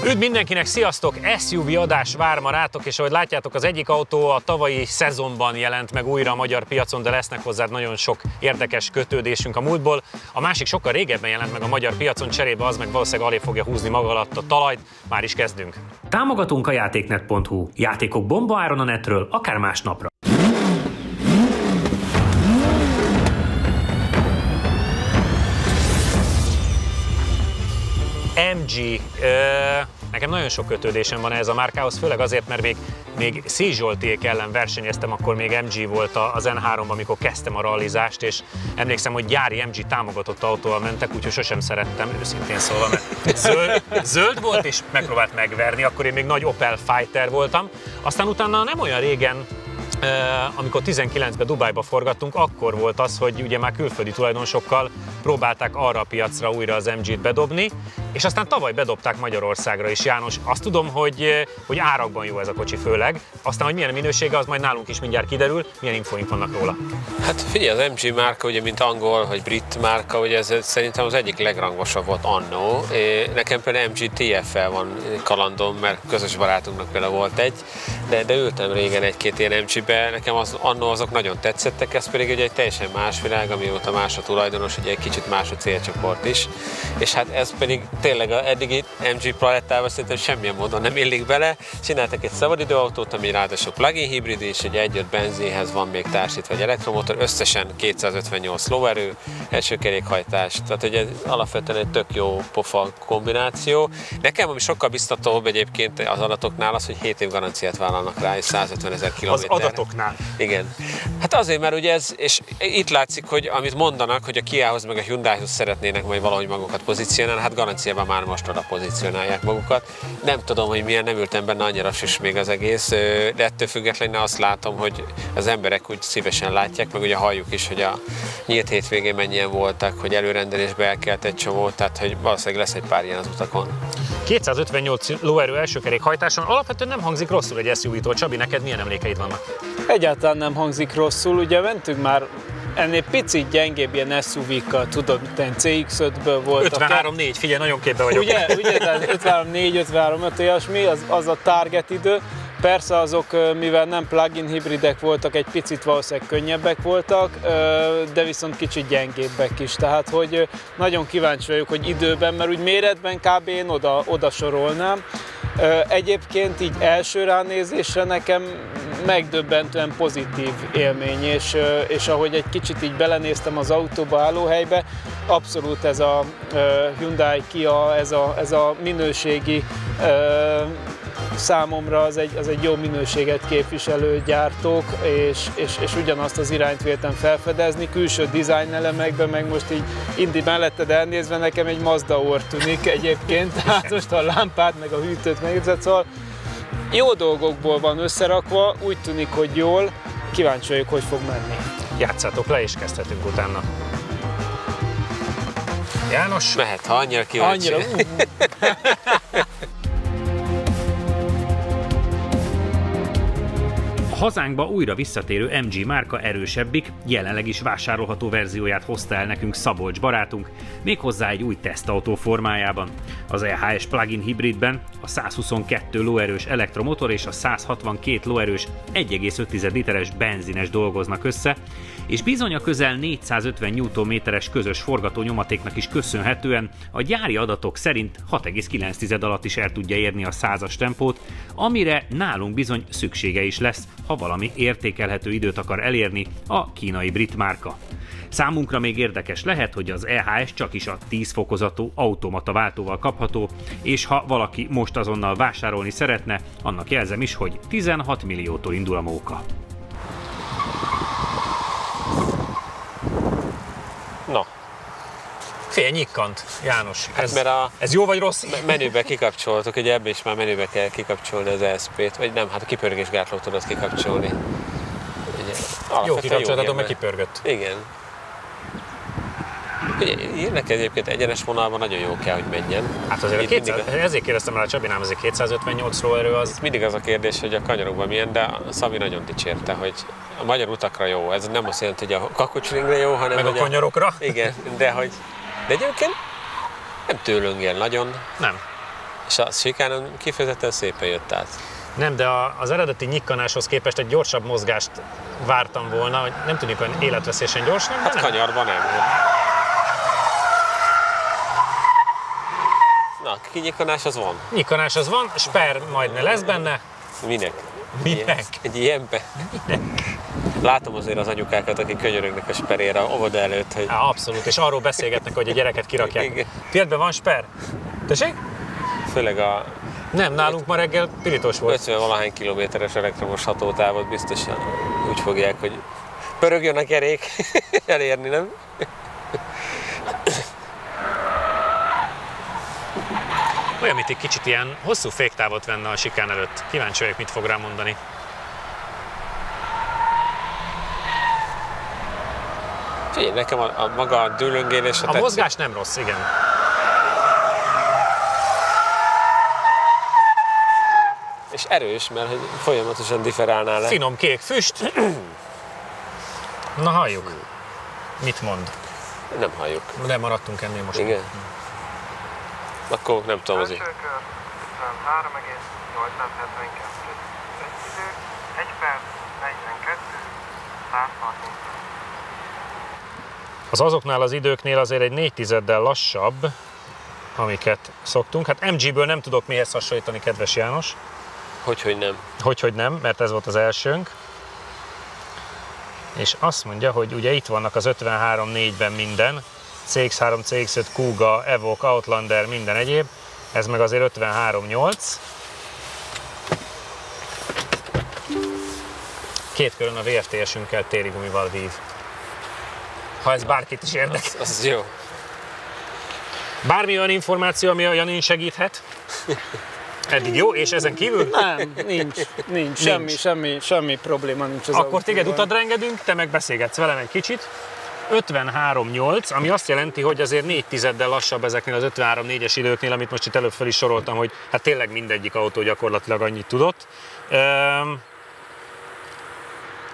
Üdv mindenkinek, sziasztok! SUV adás vár ma rátok, és ahogy látjátok, az egyik autó a tavalyi szezonban jelent meg újra a magyar piacon, de lesznek hozzá nagyon sok érdekes kötődésünk a múltból. A másik sokkal régebben jelent meg a magyar piacon, cserébe az meg valószínűleg alig fogja húzni maga alatt a talajt. Már is kezdünk. Támogatunk a játéknet.hu. Játékok bomba áron a netről, akár másnapra. MG. Nekem nagyon sok kötődésem van ez a márkához, főleg azért, mert még Széll Zsoltiék ellen versenyeztem, akkor még MG volt az N3-ban, amikor kezdtem a rallizást, és emlékszem, hogy gyári MG támogatott autóval mentek, úgyhogy sosem szerettem, őszintén szólva, mert zöld volt, és megpróbált megverni, akkor én még nagy Opel Fighter voltam. Aztán utána nem olyan régen, amikor 19-ben Dubájba forgattunk, akkor volt az, hogy ugye már külföldi tulajdonosokkal próbálták arra a piacra újra az MG-t bedobni, és aztán tavaly bedobták Magyarországra is. János, azt tudom, hogy árakban jó ez a kocsi főleg, aztán, hogy milyen minősége, az majd nálunk is mindjárt kiderül. Milyen infóink vannak róla? Hát figyelj, az MG márka, ugye, mint angol vagy brit márka, ugye ez szerintem az egyik legrangosabb volt annó. Nekem például MG TF-fel van kalandom, mert közös barátunknak például volt egy, de ültem régen egy-két ilyen MG-be, nekem annó azok nagyon tetszettek, ez pedig ugye egy teljesen más világ, amióta más a tulajdonos, ugye egy kicsit más a célcsoport is, és hát ez pedig tényleg az eddigi MG palettával szerintem semmilyen módon nem illik bele. Csináltak egy szabadidőautót, ami ráadásul plug-in hibrid, és egy 1.5 benzinhez van még társítva egy elektromotor, összesen 258 lóerő, első kerékhajtás, tehát ugye alapvetően egy tök jó pofa kombináció. Nekem ami sokkal biztatóbb egyébként az adatoknál az, hogy 7 év garanciát vállalnak rá, és 150 000 kilométer. Az adatoknál? Igen. Hát azért, mert ugye ez, és itt látszik, hogy amit mondanak, hogy a Kiához meg a Hyundaihoz szeretnének majd valahogy magukat pozícionálni, hát garanciában már most oda pozícionálják magukat. Nem tudom, hogy milyen, nem ültem benne annyira süs még az egész, de ettől függetlenül azt látom, hogy az emberek úgy szívesen látják, meg ugye halljuk is, hogy a nyílt hétvégén mennyien voltak, hogy előrendelésbe elkelt egy csomó, tehát hogy valószínűleg lesz egy pár ilyen az utakon. 258 lóerő elsőkerékhajtáson, alapvetően nem hangzik rosszul egy SUV-tól. Csabi, neked milyen emlékeid vannak? Egyáltalán nem hangzik rosszul, ugye mentünk már ennél picit gyengébb ilyen SUV-kkal, tudod, CX-5-ből voltak. 53-4, figyelj, nagyon képbe vagyok. Ugye 53-4, 53-5 olyasmi, az a target idő. Persze azok, mivel nem plug-in hibridek voltak, egy picit valószínűleg könnyebbek voltak, de viszont kicsit gyengébbek is. Tehát, hogy nagyon kíváncsi vagyok, hogy időben, mert úgy méretben kb. Én oda sorolnám. Egyébként így első ránézésre nekem megdöbbentően pozitív élmény, és ahogy egy kicsit az autóba, állóhelybe, abszolút ez a Hyundai Kia, ez a minőségi számomra az egy jó minőséget képviselő gyártók, és ugyanazt az irányt véltem felfedezni, külső design elemekben, meg most így Indi melletted elnézve nekem egy Mazda orr tűnik egyébként, tehát most a lámpát meg a hűtőt megnézed, szóval jó dolgokból van összerakva, úgy tűnik, hogy jól, kíváncsi vagyok, hogy fog menni. Játszátok le, és kezdhetünk utána. János? Mehet, ha annyira kíváncsi. Hazánkba újra visszatérő MG márka erősebbik, jelenleg is vásárolható verzióját hozta el nekünk Szabolcs barátunk, méghozzá egy új tesztautó formájában. Az EHS plug-in hibridben a 122 lóerős elektromotor és a 162 lóerős 1,5 literes benzines dolgoznak össze, és bizony a közel 450 Nm-es közös forgatónyomatéknak is köszönhetően a gyári adatok szerint 6,9 alatt is el tudja érni a 100-as tempót, amire nálunk bizony szüksége is lesz, ha valami értékelhető időt akar elérni a kínai brit márka. Számunkra még érdekes lehet, hogy az EHS csak is a 10 fokozatú automata váltóval kapható, és ha valaki most azonnal vásárolni szeretne, annak jelzem is, hogy 16 milliótól indul a móka. No. Fél nyikkant, János. Ez jó vagy rossz? Menübe kikapcsoltuk, ugye ebben is már menübe kell kikapcsolni az ESP-t, vagy nem, hát a kipörgésgátlót tudod kikapcsolni. Ugye, jó kikapcsoltad, meg kipörgött. Igen. Írnek egyébként egyenes vonalban nagyon jó kell, hogy menjen. Hát azért ezért kérdeztem rá a Csabinám, azért 258 lóerő az... Mindig az a kérdés, hogy a kanyarokban milyen, de a Szabi nagyon dicsérte, hogy a magyar utakra jó. Ez nem azt jelenti, hogy a kakucsringre jó, hanem meg a kanyarokra? Igen, de egyébként nem tőlünk ilyen nagyon. Nem. És a sikánon kifejezetten szépen jött át. Nem, de az eredeti nyikkanáshoz képest egy gyorsabb mozgást vártam volna, hogy nem tűnik olyan életveszélyesen gyorsnak, de Hát nem. kanyarban nem. Na, kinyikkanás az van. Nyikkanás az van, sper majd ne lesz benne. Minek? Minek? Egy ilyenbe? Látom azért az anyukákat, akik könyörögnek a sperére óvoda előtt, hogy... Abszolút, és arról beszélgetnek, hogy a gyereket kirakják. Igen. Tiédben van sper? Tessék? Főleg a Nem, nálunk ma reggel pirítós volt. 50-valahány kilométeres elektromos hatótávot biztosan úgy fogják, hogy pörögjön a kerék elérni, nem? Olyan, mint egy kicsit ilyen hosszú féktávot venne a sikán előtt. Kíváncsi vagyok, mit fog rá mondani. Figyelj, nekem a maga dőlöngélés A mozgás nem rossz, igen. És erős, mert hogy folyamatosan differálnál le. Finom kék füst. Na halljuk. Mit mond? Nem halljuk. De maradtunk ennél most. Igen. Akkor nem tudom azért. Első kör 53,872. Idő 1 perc 42, 130. Az azoknál az időknél azért egy 4/10-del lassabb, amiket szoktunk. Hát MG-ből nem tudok mihez hasonlítani, kedves János. Hogy nem. Hogy nem, mert ez volt az elsőnk. És azt mondja, hogy ugye itt vannak az 53.4-ben minden, CX-3, CX-5, Kuga, Evoque, Outlander, minden egyéb. Ez meg azért 53.8. Két körön a VFTS-ünkkel téli gumival vív. Ha ez bárkit is érdekel. Az jó. Bármi olyan információ, ami a Janin segíthet? Eddig jó, és ezen kívül? Nem, nincs. Semmi probléma nincs az Akkor téged autóval. utadra engedünk, te meg beszélgetsz velem egy kicsit. 53.8, ami azt jelenti, hogy azért 4/10-del lassabb ezeknél az 53.4-es időknél, amit most itt előbb fel is soroltam, hogy hát tényleg mindegyik autó gyakorlatilag annyit tudott.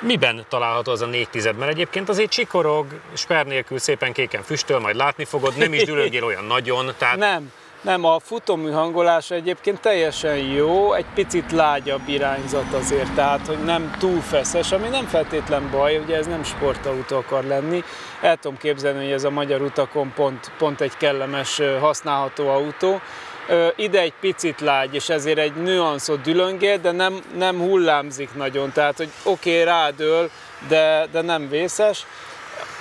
Miben található az a 4/10? Mert egyébként azért csikorog, sper nélkül szépen kéken füstöl, majd látni fogod, nem is dülöngél olyan nagyon, tehát... Nem, a futómű hangolása egyébként teljesen jó, egy picit lágyabb irányzat azért, tehát hogy nem túl feszes, ami nem feltétlen baj, ugye ez nem sportautó akar lenni. El tudom képzelni, hogy ez a magyar utakon pont egy kellemes, használható autó. Ide egy picit lágy, és ezért egy nüanszot dülöngél, de nem hullámzik nagyon, tehát hogy oké, rádől, de nem vészes.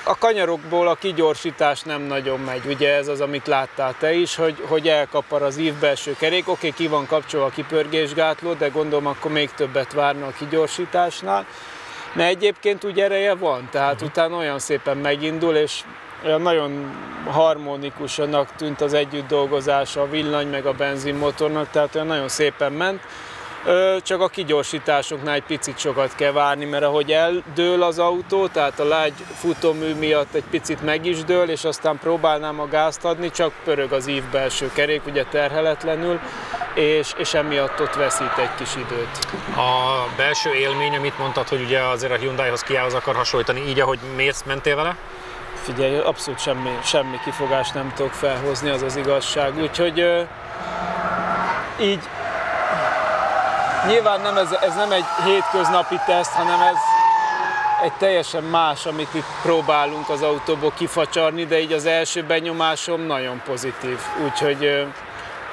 A kanyarokból a kigyorsítás nem nagyon megy, ugye ez az, amit láttál te is, hogy elkapar az ívbelső kerék, oké, ki van kapcsolva a kipörgésgátló, de gondolom akkor még többet várna a kigyorsításnál. Mert egyébként úgy ereje van, tehát utána olyan szépen megindul, és olyan nagyon harmonikusanak tűnt az együtt dolgozása a villany meg a benzinmotornak, tehát olyan nagyon szépen ment. Csak a kigyorsításoknál egy picit sokat kell várni, mert ahogy eldől az autó, tehát a lágy futómű miatt egy picit meg is dől, és aztán próbálnám a gázt adni, csak pörög az ív belső kerék, ugye terheletlenül, és emiatt ott veszít egy kis időt. A belső élmény, amit mondtad, hogy ugye azért a Hyundaihoz, Kiához akar hasonlítani, így ahogy mentél vele? Figyelj, abszolút semmi kifogást nem tudok felhozni, az az igazság, úgyhogy így nyilván ez nem egy hétköznapi teszt, hanem ez egy teljesen más, amit itt próbálunk az autóból kifacsarni, de így az első benyomásom nagyon pozitív. Úgyhogy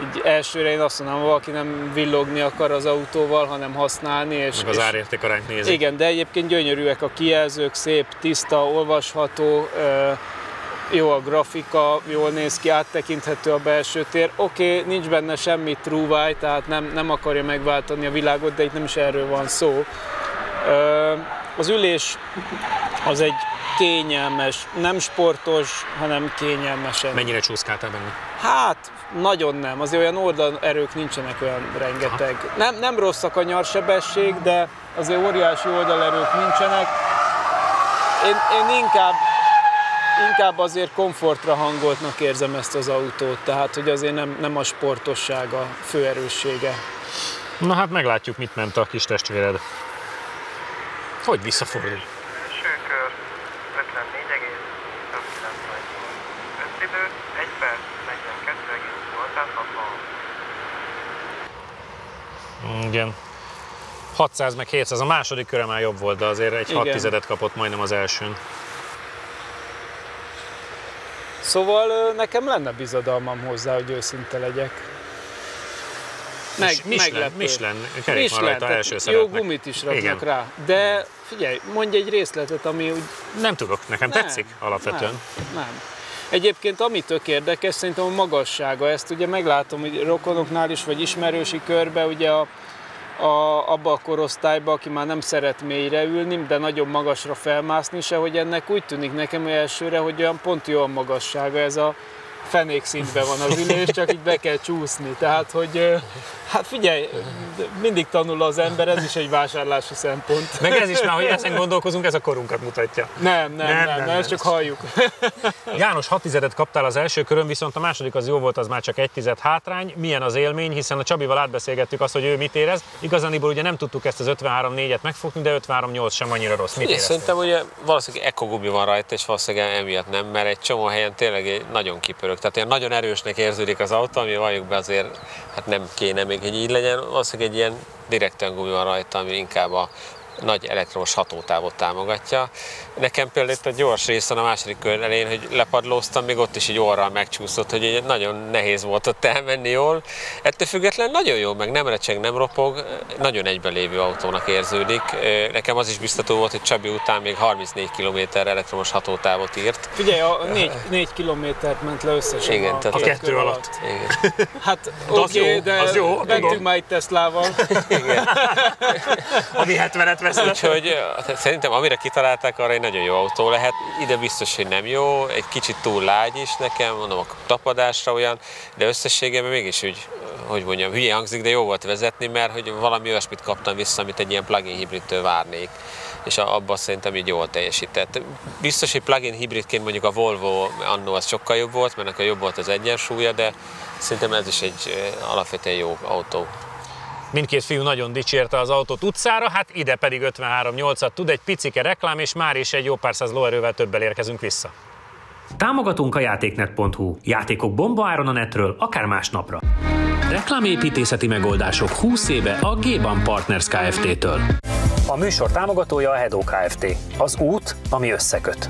így elsőre én azt mondom, valaki nem villogni akar az autóval, hanem használni. Meg az árértékarányt nézik. Igen, de egyébként gyönyörűek a kijelzők, szép, tiszta, olvasható, jó a grafika, jól néz ki, áttekinthető a belső tér. Oké, nincs benne semmi trúváj, tehát nem akarja megváltani a világot, de itt nem is erről van szó. Az ülés az egy kényelmes, nem sportos, hanem kényelmesen. Mennyire csúszkáltál benne? Hát, nagyon nem. Azért olyan oldalerők nincsenek olyan rengeteg. Nem rossz a kanyarsebesség, de azért óriási oldalerők nincsenek. Én inkább azért komfortra hangoltnak érzem ezt az autót, tehát hogy azért nem a sportosság a fő erőssége. Na hát meglátjuk, mit ment a kis testvéred. Hogy visszafordul? Első kör 54,198. 5 idő 1 perc 42,860. 2 Igen. 600 meg 700, a második köre már jobb volt, de azért egy 6 tizedet kapott majdnem az elsőn. Szóval nekem lenne bizodalmam hozzá, hogy őszinte legyek. Michelin kerék van rajta, első jó szeretnek. gumit is raknak rá. De figyelj, mondj egy részletet, ami úgy... Nem tudok, nekem tetszik alapvetően. Nem. Egyébként ami tök érdekes, szerintem a magassága, ezt ugye meglátom, hogy rokonoknál is, vagy ismerősi körbe, ugye abba a korosztályba, aki már nem szeret mélyre ülni, de nagyon magasra felmászni se, hogy ennek úgy tűnik nekem elsőre, hogy olyan pont jó a magassága, ez a fenék szintben van az ülés, csak így be kell csúszni. Tehát, hogy hát figyelj, mindig tanul az ember, ez is egy vásárlási szempont. Meg ez is már, hogy ezen gondolkozunk, ez a korunkat mutatja. Nem, ezt csak halljuk. János, 6 tizedet kaptál az első körön, viszont a második az jó volt, az már csak 1 tized hátrány. Milyen az élmény, hiszen a Csabival átbeszélgettük azt, hogy ő mit érez. Igazániból ugye nem tudtuk ezt az 53-4-et megfogni, de 53-8 sem annyira rossz. Mit éreztél? Szerintem ugye valószínűleg ekogumi van rajta, és valószínűleg emiatt nem, mert egy csomó helyen tényleg nagyon kipörög. Tehát ilyen nagyon erősnek érződik az autó, ami valljuk be azért hát nem kéne még, hogy így legyen. Valószínűleg egy ilyen direktően gumi van rajta, ami inkább a nagy elektromos hatótávot támogatja. Nekem például itt a gyors részen a második kör elején, hogy lepadlóztam, még ott is egy orral megcsúszott, hogy nagyon nehéz volt ott elmenni jól. Ettől függetlenül nagyon jó, meg nem recseg, nem ropog, nagyon egybelévő autónak érződik. Nekem az is biztató volt, hogy Csabi után még 34 km elektromos hatótávot írt. Figyelj, a 4 kilométert ment le összesen. Igen, a kettő alatt. Igen. Hát oké, de mentünk már egy Teslával. Igen. Ami 70-et veszett. Úgyhogy szerintem amire kitalálták, arra egy nagyon jó autó lehet. Ide biztos, hogy nem jó, egy kicsit túl lágy is nekem, mondom a tapadásra olyan, de összességében mégis úgy, hogy mondjam, hülye hangzik, de jó volt vezetni, mert hogy valami olyasmit kaptam vissza, amit egy ilyen plug-in hibridtől várnék. És abban szerintem így jól teljesített. Biztos, hogy plug-in hibridként mondjuk a Volvo annó az sokkal jobb volt, mert neki jobb volt az egyensúlya, de szerintem ez is egy alapvetően jó autó. Mindkét fiú nagyon dicsérte az autót utcára, hát ide pedig 53-8-at tud, egy picike reklám, és már is egy jó pár száz lóerővel többel érkezünk vissza. Támogatunk a játéknet.hu. Játékok bombaáron a netről, akár másnapra. Reklámépítészeti megoldások 20 éve a G-Ban Partners Kft-től. A műsor támogatója a Hedó Kft. Az út, ami összeköt.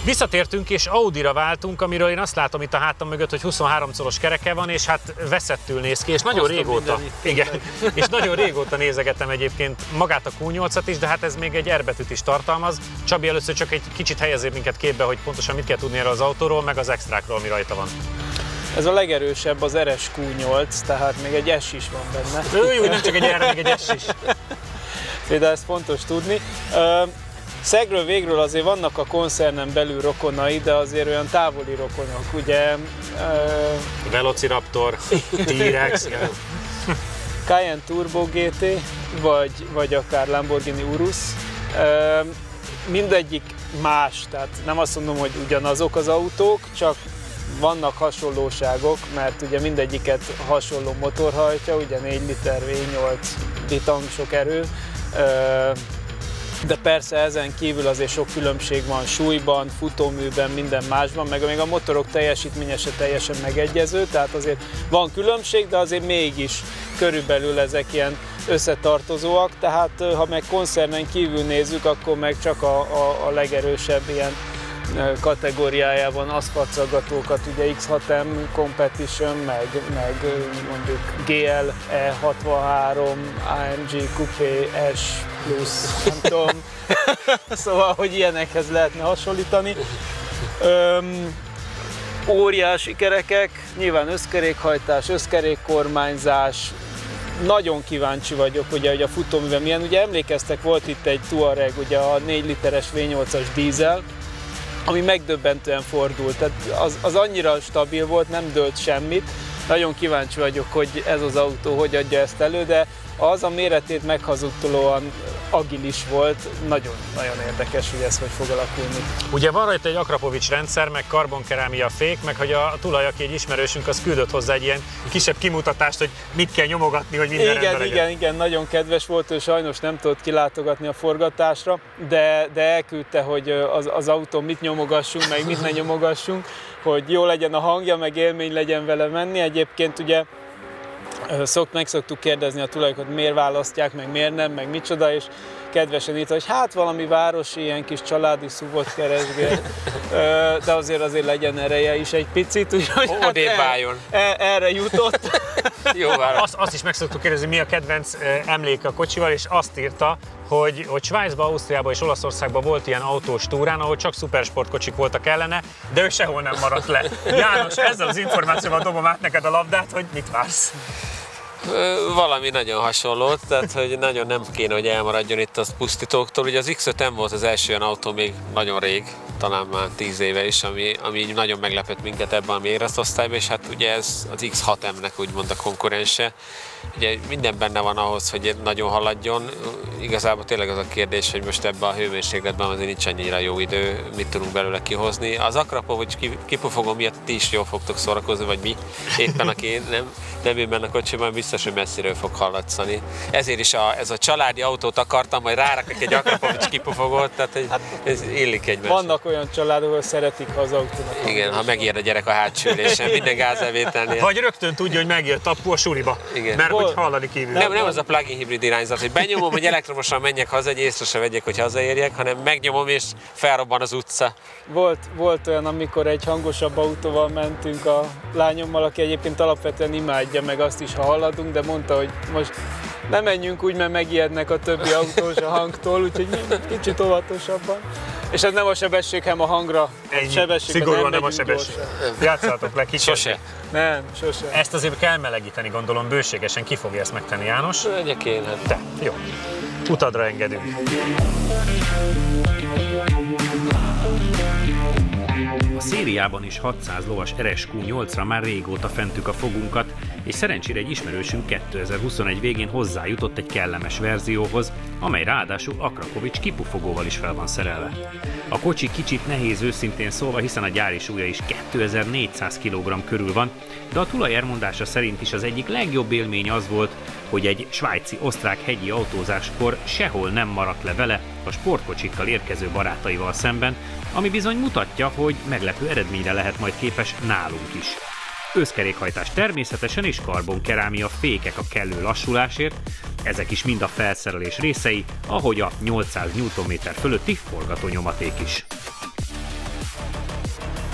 Visszatértünk és Audira váltunk, amiről én azt látom itt a hátam mögött, hogy 23 colos kereke van, és hát veszettül néz ki, és nagyon régóta, és nagyon régóta nézegetem egyébként magát a Q8-at is, de hát ez még egy R betűt is tartalmaz. Csabi, először csak egy kicsit helyezzél minket képbe, hogy pontosan mit kell tudni erről az autóról, meg az extrákról, ami rajta van. Ez a legerősebb, az RS Q8, tehát még egy S is van benne. Jó, nem csak egy R, még egy S is. De ezt fontos tudni. Szegről végről azért vannak a koncernen belül rokonai, de azért olyan távoli rokonok, ugye... Velociraptor, T-Rex, Cayenne Turbo GT, vagy akár Lamborghini Urus. Mindegyik más, tehát nem azt mondom, hogy ugyanazok az autók, csak vannak hasonlóságok, mert ugye mindegyiket hasonló motor hajtja, ugye 4 liter V8 bitang sok erő, de persze ezen kívül azért sok különbség van súlyban, futóműben, minden másban, meg még a motorok teljesítménye se teljesen megegyező, tehát azért van különbség, de azért mégis körülbelül ezek ilyen összetartozóak, tehát ha meg koncernen kívül nézzük, akkor meg csak a legerősebb ilyen kategóriájában aszfaltszaggatókat, ugye X6M Competition, meg mondjuk GL E63, AMG Coupé S plusz, nem tudom, szóval, hogy ilyenekhez lehetne hasonlítani. Óriási kerekek, nyilván összkerékhajtás, összkerékkormányzás, nagyon kíváncsi vagyok, ugye, hogy a futóműben milyen, ugye emlékeztek, volt itt egy Touareg, ugye a 4 literes V8-as dízel, ami megdöbbentően fordult, tehát az annyira stabil volt, nem dőlt semmit. Nagyon kíváncsi vagyok, hogy ez az autó hogy adja ezt elő, de az a méretét meghazudtolóan agilis volt, nagyon érdekes, hogy ez hogy fog alakulni. Ugye van rajta egy Akrapovics rendszer, meg karbonkerámia fék, meg hogy a Tulaj, aki egy ismerősünk, az küldött hozzá egy ilyen kisebb kimutatást, hogy mit kell nyomogatni, hogy minden rendben legyen. Igen, nagyon kedves volt, ő sajnos nem tudott kilátogatni a forgatásra, de elküldte, hogy az autó mit nyomogassunk, meg mit ne nyomogassunk, hogy jó legyen a hangja, meg élmény legyen vele menni. Egyébként ugye meg szoktuk kérdezni a tulajdonokat, miért választják, meg miért nem, meg micsoda, és kedvesen itt, hogy hát valami városi, ilyen kis családi szuvot keresgél, de azért legyen ereje is egy picit, úgyhogy erre jutott. Jó, azt is meg szoktuk kérdezni, mi a kedvenc emléke a kocsival, és azt írta, hogy Svájcban, Ausztriában és Olaszországban volt ilyen autós túrán, ahol csak szupersportkocsik voltak ellene, de ő sehol nem maradt le. János, ezzel az információval dobom át neked a labdát, hogy mit vársz? Valami nagyon hasonlót, tehát hogy nagyon nem kéne, hogy elmaradjon itt a pusztítóktól. Ugye az X5M volt az első olyan autó még nagyon rég, talán már 10 éve is, ami így nagyon meglepett minket ebben a méreosztályban, és hát ugye ez az X6M-nek úgymond a konkurense. Ugye minden benne van ahhoz, hogy nagyon haladjon. Igazából tényleg az a kérdés, hogy most ebben a hőmérsékletben azért nincs annyira jó idő, mit tudunk belőle kihozni. Az Akrapovics kipufogó miatt ti is jól fogtok szórakozni, vagy mi? Éppen aki nem ül benne a kocsiban, biztos, hogy messziről fog hallatszani. Ezért is ez a családi autót akartam, majd rárakok egy Akrapovics kipufogót, tehát ez illik egymásra. Vannak olyan családok, hogy szeretik, ha az autónak. Igen, ha megijed a gyerek a hátsó ülésen, minden gázelvételnél. Vagy rögtön tudja, hogy megjött apu a suliba. Igen. Mert hogy hallani kívül. Nem az a plug-in hibrid irányzat, hogy benyomom, hogy elektromosan menjek haza, egy észre se vegyek, hogy hazaérjek, hanem megnyomom és felrobban az utca. Volt olyan, amikor egy hangosabb autóval mentünk a lányommal, aki egyébként alapvetően imádja meg azt is, ha haladunk, de mondta, hogy most ne menjünk úgy, mert megijednek a többi autós a hangtól, úgyhogy kicsit óvatosabban. És ez nem a sebesség, hanem a hangra. Szigorúan nem a sebesség. Játszátok le kicsit. Sose. Nem, sose. Ezt azért kell melegíteni, gondolom, bőségesen. Ki fogja ezt megtenni, János? Megyek én. Te, jó. Utadra engedünk. A szériában is 600 lovas RSQ-8-ra már régóta fentük a fogunkat, és szerencsére egy ismerősünk 2021 végén hozzájutott egy kellemes verzióhoz, amely ráadásul Akrapovics kipufogóval is fel van szerelve. A kocsi kicsit nehéz őszintén szólva, hiszen a gyári súlya is 2400 kg körül van, de a tulaj elmondása szerint is az egyik legjobb élmény az volt, hogy egy svájci-osztrák hegyi autózáskor sehol nem maradt le vele a sportkocsikkal érkező barátaival szemben, ami bizony mutatja, hogy meglepő eredményre lehet majd képes nálunk is. Összkerékhajtás természetesen és karbonkerámia fékek a kellő lassulásért, ezek is mind a felszerelés részei, ahogy a 800 Nm fölötti forgatónyomaték is.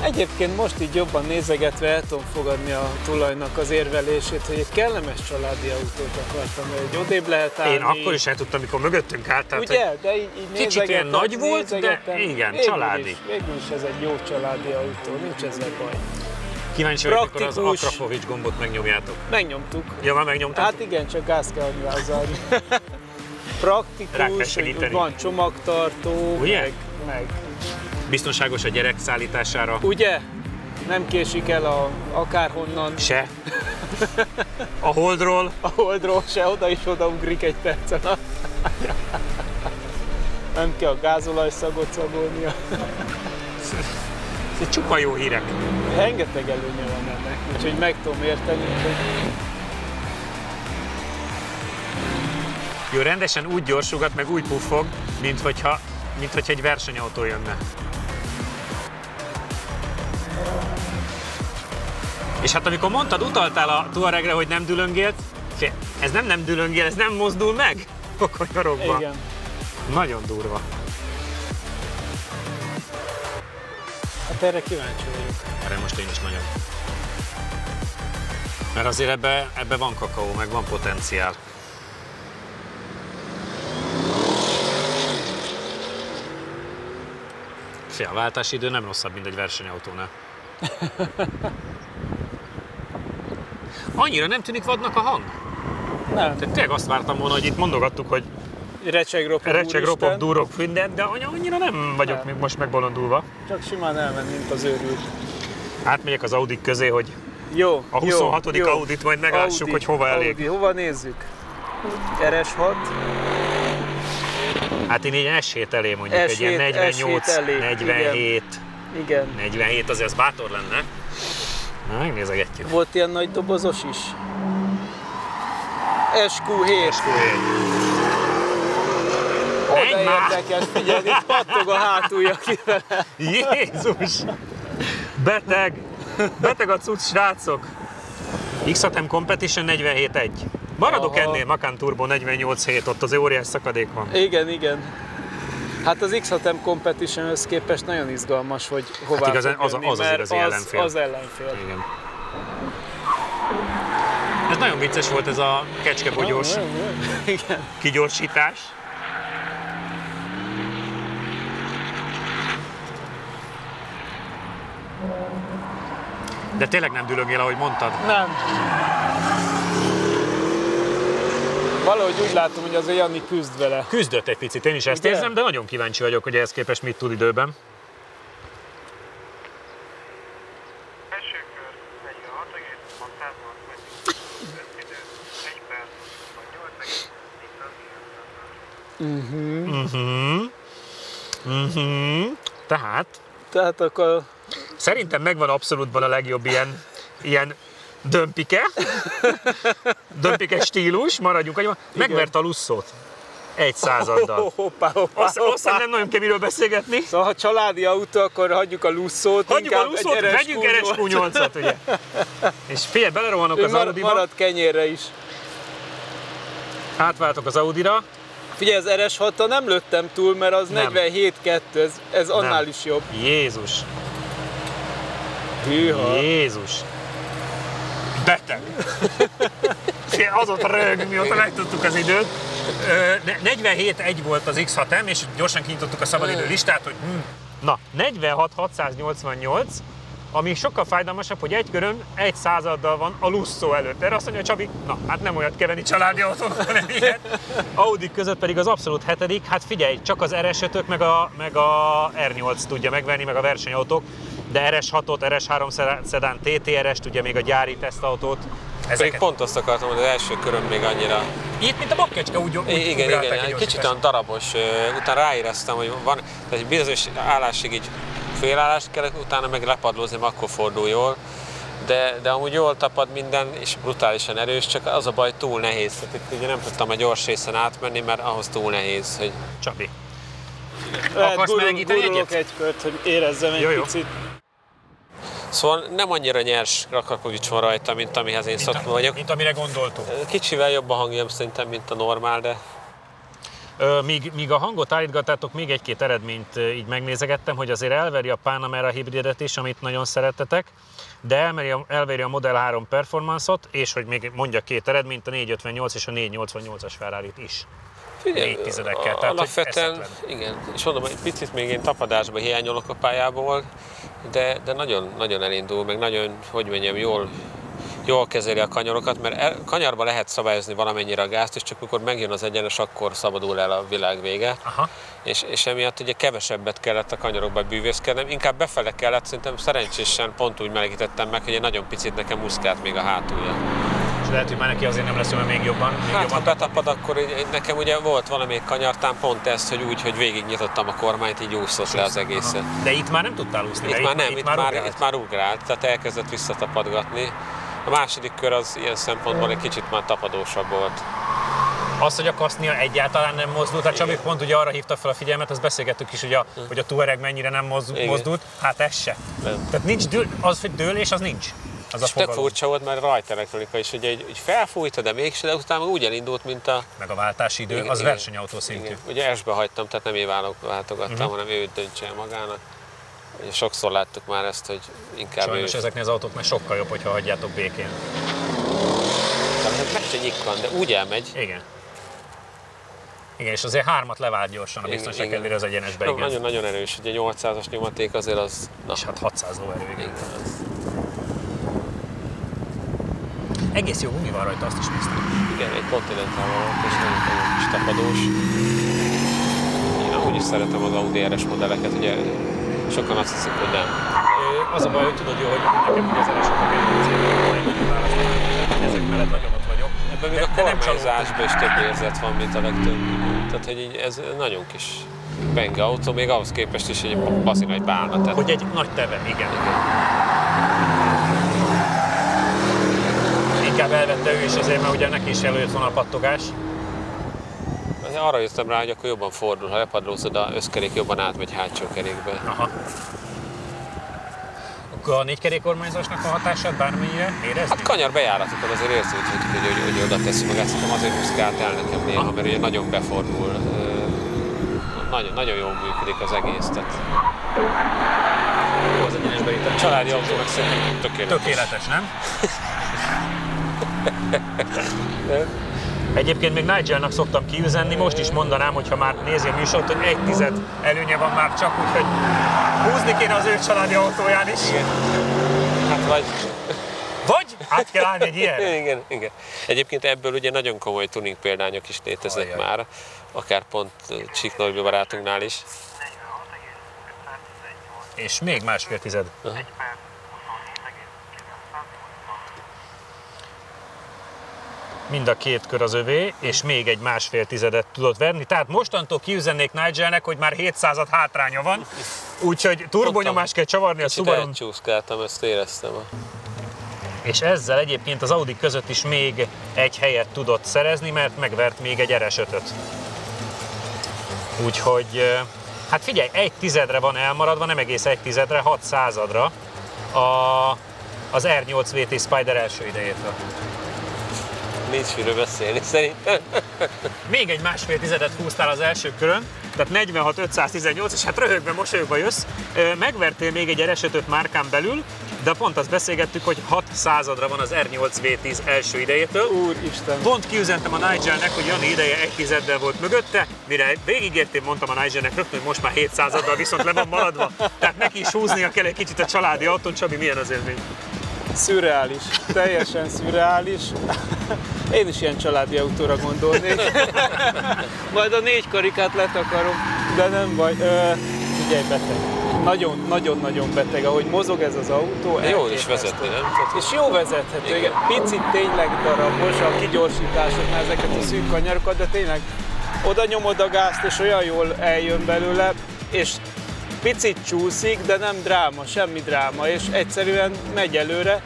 Egyébként most így jobban nézegetve el tudom fogadni a tulajnak az érvelését, hogy egy kellemes családi autót akartam, mert egy odébb lehet állni. Én akkor is el tudtam, amikor mögöttünk állt. Ugye? De így kicsit ilyen nagy volt, de igen, családi. Végül is ez egy jó családi autó, nincs ezzel baj. Kíváncsi vagyok, amikor az Akrapovics gombot megnyomjátok. Megnyomtuk. Ja, már megnyomtuk? Hát igen, csak gáz kell adni hozzá. Praktikus, van csomagtartó, meg biztonságos a gyerek szállítására. Ugye? Nem késik el akárhonnan. Se. A Holdról. A Holdról se, oda is odaugrik egy percen. Nem kell a gázolajszagot szagolnia. Ez csupa jó hírek. Rengeteg előnye van ennek, úgyhogy meg tudom érteni, hogy... Jó, rendesen úgy gyorsugat, meg úgy puffog, mint hogyha egy versenyautó jönne. És hát amikor mondtad, utaltál a Touaregre, hogy nem dülöngélt, ez nem dülöngél, ez nem mozdul meg a kanyarokban. Igen. Nagyon durva. Hát erre kíváncsi vagyok. Erre most én is nagyon. Mert azért ebbe van kakaó, meg van potenciál. Fia, a váltási idő nem rosszabb, mint egy versenyautónál. Annyira nem tűnik vadnak a hang? Nem. Tehát tényleg azt vártam volna, hogy itt mondogattuk, hogy recseg, ropog, durog, minden, de annyira nem vagyok még most megbolondulva. Csak simán elment, mint az őrült. Átmegyek az Audik közé, hogy jó, a 26. Audit majd meglássuk, hogy hova elég. Hova nézzük? RS6. Hát én egy S7 elé mondjuk, egy ilyen 48, 47. Igen. 47, azért az bátor lenne. Na, megnézegetjük. Volt ilyen nagy dobozos is? SQ7. Oda érdekes, figyelj, itt pattog a hátulja kifele. Jézus! Beteg! Beteg a cucc, srácok! X6M Competition 47.1. Maradok Aha. ennél, Macan Turbo 48.7, ott az óriás szakadék van. Igen, igen. Hát az X6M Competitionhöz képest nagyon izgalmas, hogy hová igazán fog jönni, az mert igazi ellenfél. Az ellenfél. Igen. Ez nagyon vicces volt ez a kecskebogyós Igen. kigyorsítás. De tényleg nem dülögél, ahogy mondtad? Nem. Valahogy úgy látom, hogy azért Jani küzd vele. Küzdött egy picit, én is ezt Igen? érzem, de nagyon kíváncsi vagyok, hogy ehhez képest mit tud időben. Első kör 46,630. Összidő 1 perc 28,400. Tehát akkor szerintem megvan abszolútban a legjobb ilyen dömpike stílus, maradjunk annyiban. Megvert a Lusszót 1%-dal. hoppá. Azt hiszem nem nagyon kell miről beszélgetni. Szóval ha családi autó, akkor hagyjuk a Lusszót. Hagyjuk a inkább Lusszót, egy vegyünk RS-Q8-at, ugye. És figyelj, belerohanok Ő az Audiba, marad kenyérre is. átváltok az Audira. Figyelj, az RS6-tal nem lőttem túl, mert az Nem. 47.2, ez annál Nem. is jobb. Jézus, Hűha. Jézus. Beteg. Az ott rög, mióta megtudtuk az időt. 47.1 volt az X6M, és gyorsan kinyitottuk a szabadidő listát, hogy na, 46.688, ami sokkal fájdalmasabb, hogy egy körön 1%-dal van a Lusso előtt. Erre azt mondja Csabi, na, hát nem olyat kell venni családi autót, hanem ilyet. Audi között pedig az abszolút 7. Hát figyelj, csak az RS5-ök meg a R8 tudja megvenni, meg a versenyautók, de RS6-ot, RS3 szedán, TTRS-t, ugye még a gyári tesztautót. Pedig pont azt akartam, hogy az első körön még annyira... Itt, mint a bakkecske, úgy Igen, ugráltak egy kicsit gyorsítást. olyan darabos, utána ráéreztem, hogy van, tehát egy bizonyos állásig így félállást kell, utána meg lepadlózni, akkor fordul jól. De amúgy jól tapad minden, és brutálisan erős, csak az a baj, túl nehéz. Tehát itt ugye nem tudtam a gyors részen átmenni, mert ahhoz túl nehéz, hogy... Csabi. Lehet Akarsz melegíteni gurulok egyet? egy kört, hogy érezzem egy Jó. picit. Szóval nem annyira nyers Rakakovics van rajta, mint amihez én szokva vagyok. Mint amire gondoltunk. Kicsivel jobb a hangjam szerintem, mint a normál, de... Míg a hangot állítgattátok, még egy-két eredményt így megnézegettem, hogy azért elveri a Panamera hibridet is, amit nagyon szerettetek, de elveri a Model 3 Performance-ot, és hogy még mondja két eredményt, a 458 és a 488-as Ferrari-t is. Figyelj, 4 tizedekkel, tehát alapvetően, hogy igen, és mondom, egy picit még én tapadásba hiányolok a pályából, de nagyon, nagyon elindul, meg nagyon, hogy mondjam, jól kezeli a kanyarokat, mert kanyarba lehet szabályozni valamennyire a gázt, és csak mikor megjön az egyenes, akkor szabadul el a világ vége. Aha. És emiatt ugye kevesebbet kellett a kanyarokba bűvészkednem, inkább befele kellett, szerintem szerencsésen pont úgy melegítettem meg, hogy egy nagyon picit nekem muszkált még a hátulja. És lehet, hogy már neki azért nem lesz olyan még jobban. Hát ha betapad, akkor nekem ugye volt valamelyik kanyartán pont ezt, hogy úgy, hogy végignyitottam a kormányt, így úszott le az egészet. De itt már nem tudtál úszni. Itt már nem, ugrált. itt már ugrált, tehát elkezdett visszatapadgatni. A második kör az ilyen szempontból egy kicsit már tapadósabb volt. Az, hogy a kasznia egyáltalán nem mozdult, tehát Csabi pont ugye arra hívta fel a figyelmet, azt beszélgettük is, hogy a Touareg mennyire nem mozdult, hát ez se. Nem. Tehát nincs az, hogy dőlés, az nincs. Az a És tök fogalom. furcsa volt, mert rajta elektronika is, hogy így felfújta, de mégse, de utána úgy elindult, mint a... Meg a váltási idő, Igen, az igen. versenyautó szintű. Igen. Ugye S-be hagytam, tehát nem én váltogattam, hanem ő döntse el magának. Ugye sokszor láttuk már ezt, hogy inkább Sajnos ő... ezeknél az autóknál sokkal jobb, hogyha hagyjátok békén. Tehát meg se nyikkan, de úgy elmegy. Igen. Igen, és azért 3-at levált gyorsan a biztonság Igen. ellenére az egyenesbe, igen. Nagyon-nagyon erős, ugye 800-as nyomaték azért az... Na, És hát 600 lóerő, igen. igen, az... Egész jó gumi van rajta, azt is néztem. Igen, egy Continental van, és nagyon kis tapadós. Én amúgy is szeretem az Audi RS modelleket, ugye sokan azt hiszik, hogy nem. Az a baj, hogy tudod jó, hogy nekem ugye az RS-ot ezek mellett nagyon ott vagyok. Ebben még a kormányzásban is több érzet van, mint a legtöbb. Tehát, hogy így ez nagyon kis benge autó, még ahhoz képest is egy bazi nagy bálna. Tehát... Hogy egy nagy teve, igen. Inkább elvette ő is azért, mert ugye neki is előjött volna a pattogás. Arra jöttem rá, hogy akkor jobban fordul, ha lepadlózod, a összkerék jobban átmegy hátsó kerékbe. Aha. tudjuk a négykerékkormányzásnak a hatását bármennyire érezni? Hát kanyar bejáratokon azért érződik, hogy oda teszi magát. Szerintem azért húzgált el nekem néha, mert ugye nagyon befordul. Nagyon jól működik az egész. Tehát... Az egyenesben itt a családi autónak szerintem tökéletes. Tökéletes, nem? Egyébként még Nigelnak szoktam kiüzenni, most is mondanám, hogyha már nézi a műsort, hogy 1/10 előnye van már csak, úgyhogy húzni kéne az ő családi autóján is. Igen. Hát Vagy át kell állni egy ilyen. Igen. Egyébként ebből ugye nagyon komoly tuning példányok is léteznek már, akár pont Csík Norbi barátunknál is. És még 1,5. Mind a két kör az övé, és még egy 1,5 tudott verni. Tehát mostantól kiüzennék Nigelnek, hogy már 700-at hátránya van, úgyhogy turbonyomást kell csavarni a Subaru-n. Kicsit elcsúszkáltam, ezt éreztem. És ezzel egyébként az Audi között is még egy helyet tudott szerezni, mert megvert még egy RS5-öt. Úgyhogy, hát figyelj, 1/10-re van elmaradva, nem egész 1/10-re, 6/100-ra az R8 VT Spider első idejétől. Nincs miről beszélni szerintem. Még egy 1,5 húztál az első körön, tehát 46,518, és hát röhögve, mosolyogva jössz. Megvertél még egy RS5-öt márkán belül, de pont azt beszélgettük, hogy 6/100-ra van az R8 V10 első idejétől. Úristen! Pont kiüzentem a Nigelnek, hogy Jani ideje 1/10-del volt mögötte, mire végigértem, mondtam a Nigelnek rögtön, hogy most már 700-addal viszont le van maradva, tehát neki is húznia kell egy kicsit a családi autón. Csabi, milyen az élmény? Szürreális, teljesen szürreális. Én is ilyen családi autóra gondolnék. Majd a 4 karikát letakarom, de nem baj. Figyelj, beteg. Nagyon-nagyon beteg, ahogy mozog ez az autó. Jól is vezetni, nem? És jó vezethető, igen. Picit tényleg darabos a kigyorsításoknál ezeket a szűk kanyarokat, de tényleg oda nyomod a gázt, és olyan jól eljön belőle, és picit csúszik, de nem dráma, semmi dráma, és egyszerűen megy előre.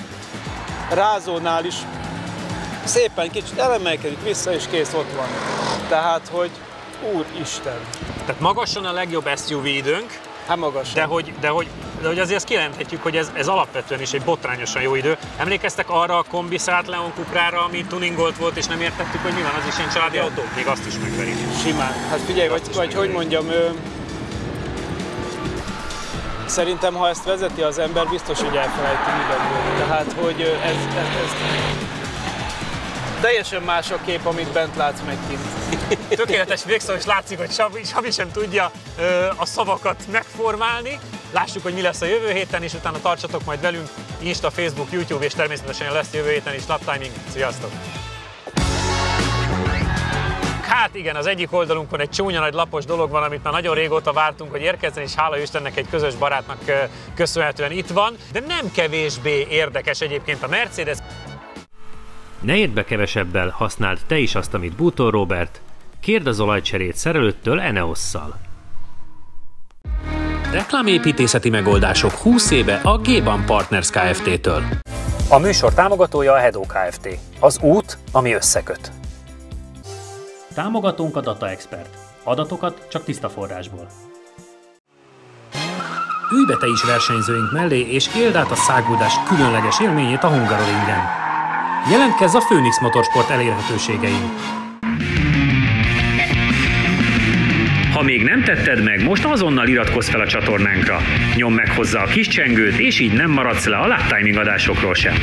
Rázónál is szépen kicsit elemelkedik vissza, és kész, ott van. Tehát, hogy úristen. Tehát magasan a legjobb SUV időnk, Hát magasan. de hogy azért azt kijelenthetjük, hogy ez alapvetően is egy botrányosan jó idő. Emlékeztek arra a kombi Seat Leon Cuprára, ami tuningolt volt, és nem értettük, hogy mi van, az is ilyen családi autó? Még azt is megveri. Simán. Hát figyelj, vagy hogy mondjam, szerintem, ha ezt vezeti az ember, biztos, hogy elfelejti mindenből. Tehát, hogy ez teljesen más a kép, amit bent látsz meg kint. Tökéletes végszó, és látszik, hogy Sabi sem tudja a szavakat megformálni. Lássuk, hogy mi lesz a jövő héten, és utána tartsatok majd velünk Insta, Facebook, YouTube, és természetesen lesz jövő héten is Lap Timing. Sziasztok! Hát igen, az egyik oldalunkon egy csúnya nagy lapos dolog van, amit már nagyon régóta vártunk, hogy érkezzen, és hála Istennek egy közös barátnak köszönhetően itt van, de nem kevésbé érdekes egyébként a Mercedes. Ne érd be kevesebbel, használd te is azt, amit Bútor Róbert. Kérd az olajcserét szerelőttől Eneosszal. Reklámépítészeti megoldások 20 éve a G-Ban Partners Kft-től. A műsor támogatója a Hedo Kft. Az út, ami összeköt. Támogatónk a Data Expert. Adatokat csak tiszta forrásból. Ülj be te is versenyzőink mellé, és éld át a száguldás különleges élményét a Hungaroringen. Jelentkezz a Phoenix Motorsport elérhetőségein. Ha még nem tetted meg, most azonnal iratkozz fel a csatornánkra. Nyomd meg hozzá a kis csengőt, és így nem maradsz le a Lap Timing adásokról sem.